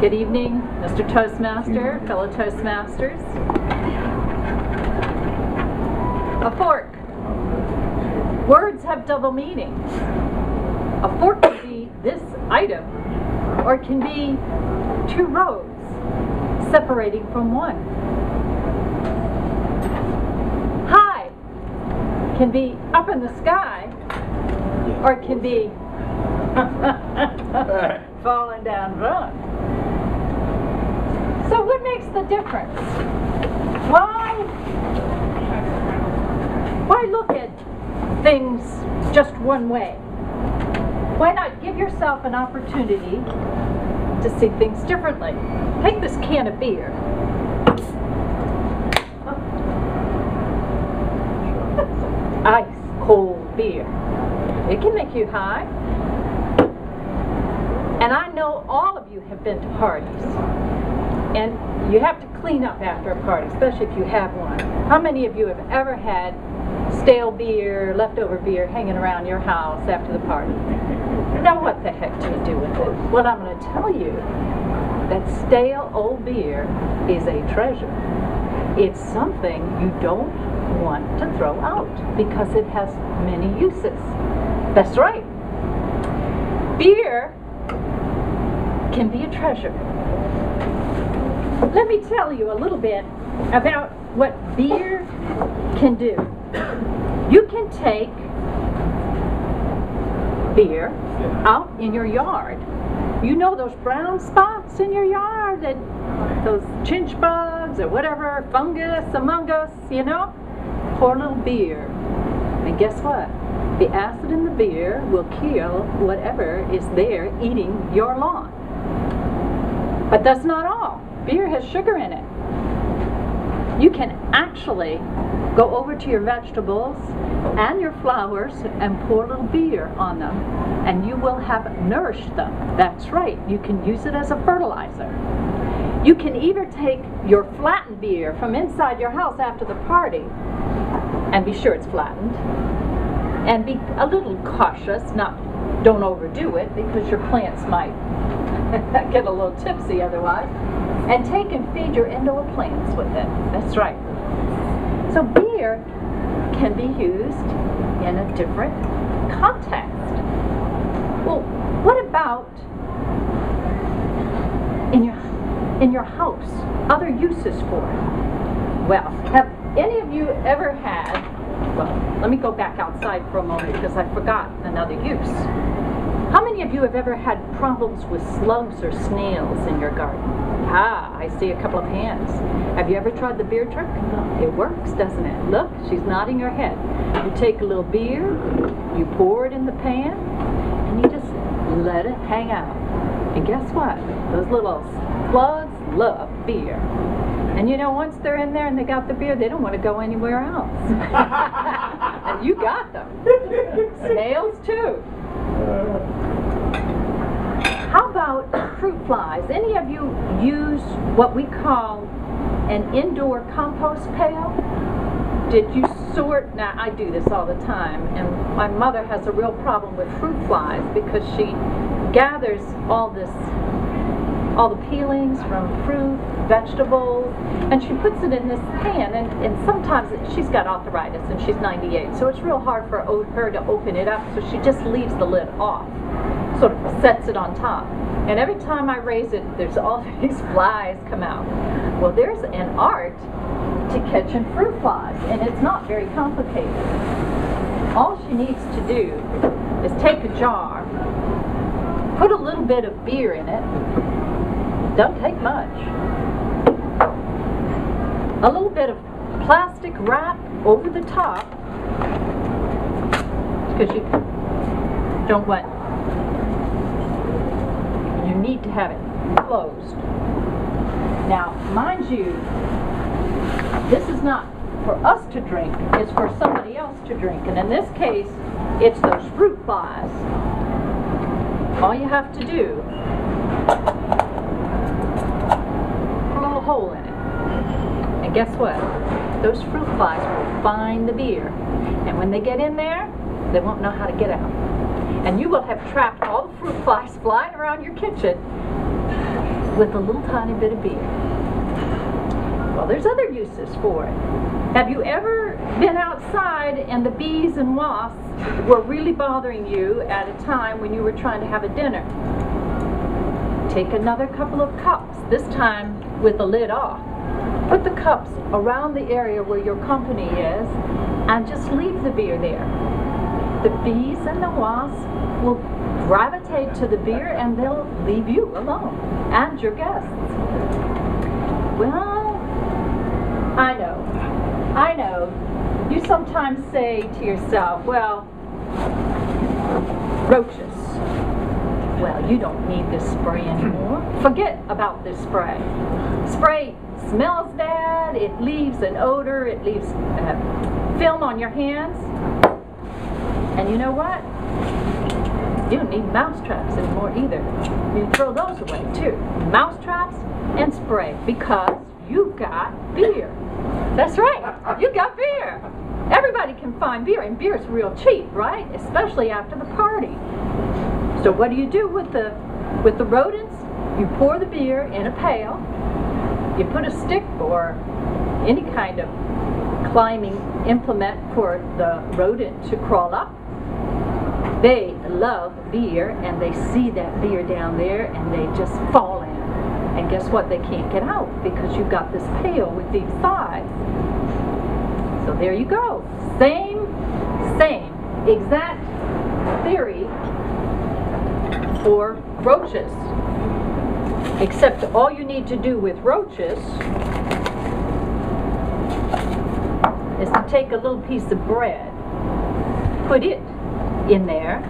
Good evening, Mr. Toastmaster, fellow Toastmasters. A fork. Words have double meaning. A fork can be this item, or it can be two roads separating from one. High can be up in the sky, or it can be falling down run. So what makes the difference? Why look at things just one way? Why not give yourself an opportunity to see things differently? Take this can of beer. Ice cold beer. It can make you high. And I know all of you have been to parties. And you have to clean up after a party, especially if you have one. How many of you have ever had stale beer, leftover beer hanging around your house after the party? Now what the heck do you do with it? Well, I'm going to tell you that stale old beer is a treasure. It's something you don't want to throw out because it has many uses. That's right. Beer can be a treasure. Let me tell you a little bit about what beer can do. You can take beer out in your yard. You know those brown spots in your yard, that those chinch bugs or whatever, fungus among us, you know? Pour a little beer. And guess what? The acid in the beer will kill whatever is there eating your lawn. But that's not all. Beer has sugar in it. You can actually go over to your vegetables and your flowers and pour a little beer on them, and you will have nourished them. That's right. You can use it as a fertilizer. You can either take your flattened beer from inside your house after the party, and be sure it's flattened, and be a little cautious, don't overdo it, because your plants might get a little tipsy otherwise, and take and feed your indoor plants with it. That's right. So beer can be used in a different context. Well, what about in your house? Other uses for it? Well, have any of you ever had, well, let me go back outside for a moment because I forgot another use. How many of you have ever had problems with slugs or snails in your garden? Ah, I see a couple of hands. Have you ever tried the beer trick? It works, doesn't it? Look, she's nodding her head. You take a little beer, you pour it in the pan, and you just let it hang out. And guess what? Those little slugs love beer. And you know, once they're in there and they got the beer, they don't want to go anywhere else. And you got them. Snails too. How about fruit flies? Any of you use what we call an indoor compost pail? Did you sort? Now, I do this all the time, and my mother has a real problem with fruit flies because she gathers all the peelings from fruit, vegetables, and she puts it in this pan, and sometimes she's got arthritis and she's 98, so it's real hard for her to open it up, so she just leaves the lid off, sort of sets it on top. And every time I raise it, there's all these flies come out. Well, there's an art to catching fruit flies, and it's not very complicated. All she needs to do is take a jar, put a little bit of beer in it, don't take much, a little bit of plastic wrap over the top, because you don't want, you need to have it closed. Now, mind you, this is not for us to drink, it's for somebody else to drink, and in this case, it's those fruit flies. All you have to do, put a little hole in it, and guess what? Those fruit flies will find the beer, and when they get in there, they won't know how to get out. And you will have trapped all the fruit flies flying around your kitchen with a little tiny bit of beer. Well, there's other uses for it. Have you ever been outside and the bees and wasps were really bothering you at a time when you were trying to have a dinner? Take another couple of cups, this time with the lid off. Put the cups around the area where your company is and just leave the beer there. The bees and the wasps will gravitate to the beer and they'll leave you alone and your guests. Well, I know. You sometimes say to yourself, well, roaches. Well, you don't need this spray anymore. Forget about this spray. Spray smells bad, it leaves an odor, it leaves film on your hands. And you know what? You don't need mouse traps anymore either. You throw those away too. Mouse traps and spray, because you got beer. That's right, you got beer. Everybody can find beer, and beer is real cheap, right? Especially after the party. So what do you do with the rodents? You pour the beer in a pail. You put a stick or any kind of climbing implement for the rodent to crawl up. They love beer, and they see that beer down there, and they just fall in. And guess what? They can't get out because you've got this pail with these sides. So there you go. Same exact theory for roaches. Except all you need to do with roaches is to take a little piece of bread, put it in there,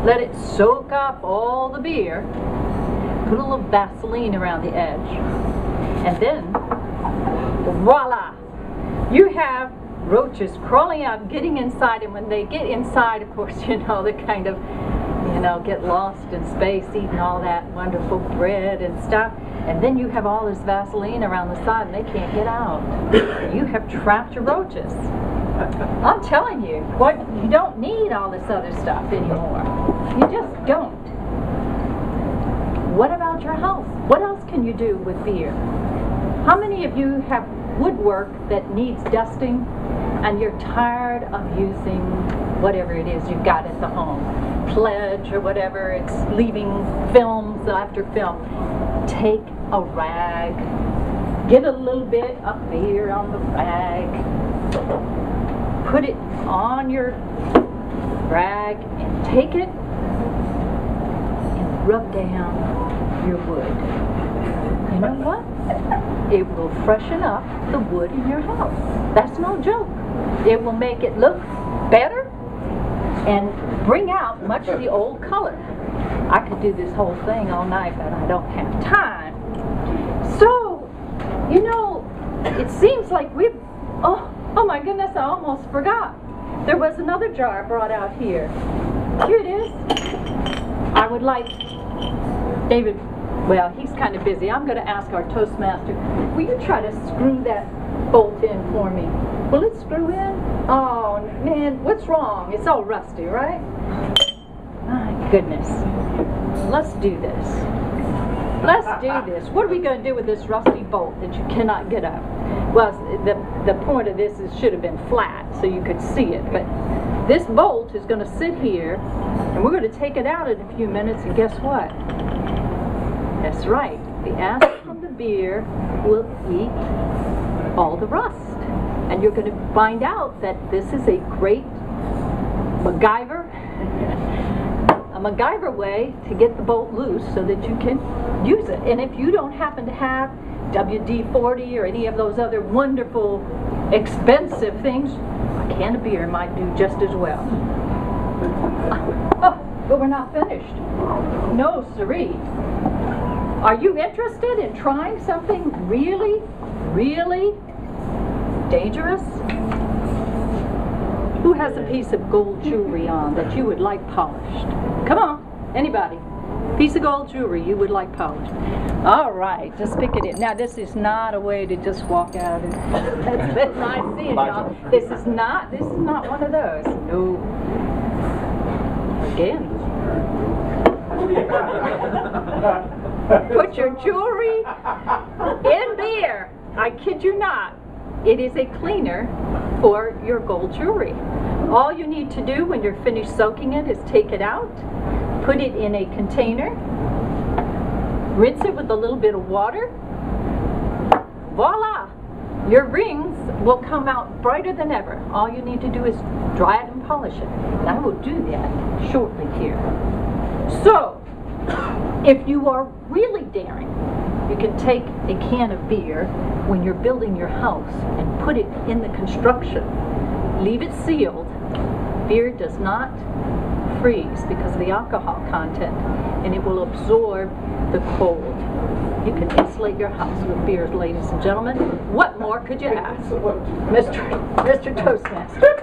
let it soak up all the beer, put a little Vaseline around the edge, and then voila, you have roaches crawling out, getting inside. And when they get inside, of course, you know, they kind of, you know, get lost in space eating all that wonderful bread and stuff. And then you have all this Vaseline around the side and they can't get out. You have trapped your roaches. I'm telling you, you don't need all this other stuff anymore. You just don't. What about your house? What else can you do with beer? How many of you have woodwork that needs dusting and you're tired of using whatever it is you've got at the home? Pledge or whatever, it's leaving films after film. Take a rag, get a little bit of beer on the rag, put it on your rag and take it and rub down your wood. You know what? It will freshen up the wood in your house. That's no joke. It will make it look better and bring out much of the old color. I could do this whole thing all night, but I don't have time. So, you know, it seems like oh my goodness, I almost forgot. There was another jar brought out here. Here it is. I would like David, well, he's kind of busy. I'm going to ask our Toastmaster, will you try to screw that bolt in for me? Will it screw in? Oh, man, what's wrong? It's all rusty, right? My goodness. Let's do this. Let's do this. What are we going to do with this rusty bolt that you cannot get up? Well, the point of this is should have been flat so you could see it. But this bolt is going to sit here, and we're going to take it out in a few minutes, and guess what? That's right. The acid from the beer will eat all the rust. And you're going to find out that this is a great MacGyver way to get the bolt loose so that you can use it. And if you don't happen to have WD-40 or any of those other wonderful, expensive things, a can of beer might do just as well. Oh, but we're not finished. No, siree. Are you interested in trying something really, really dangerous? Who has a piece of gold jewelry on that you would like polished? Come on, anybody. Piece of gold jewelry you would like polished. All right, just pick it in. Now, this is not a way to just walk out and that's nice seeing y'all. This is not one of those. No. Again. put your jewelry in beer. I kid you not. It is a cleaner for your gold jewelry. All you need to do when you're finished soaking it is take it out, put it in a container, rinse it with a little bit of water. Voila! Your rings will come out brighter than ever. All you need to do is dry it and polish it. And I will do that shortly here. So, if you are really daring, you can take a can of beer when you're building your house and put it in the construction. Leave it sealed. Beer does not freeze because of the alcohol content, and it will absorb the cold. You can insulate your house with beers, ladies and gentlemen. What more could you ask? Mr. Toastmaster.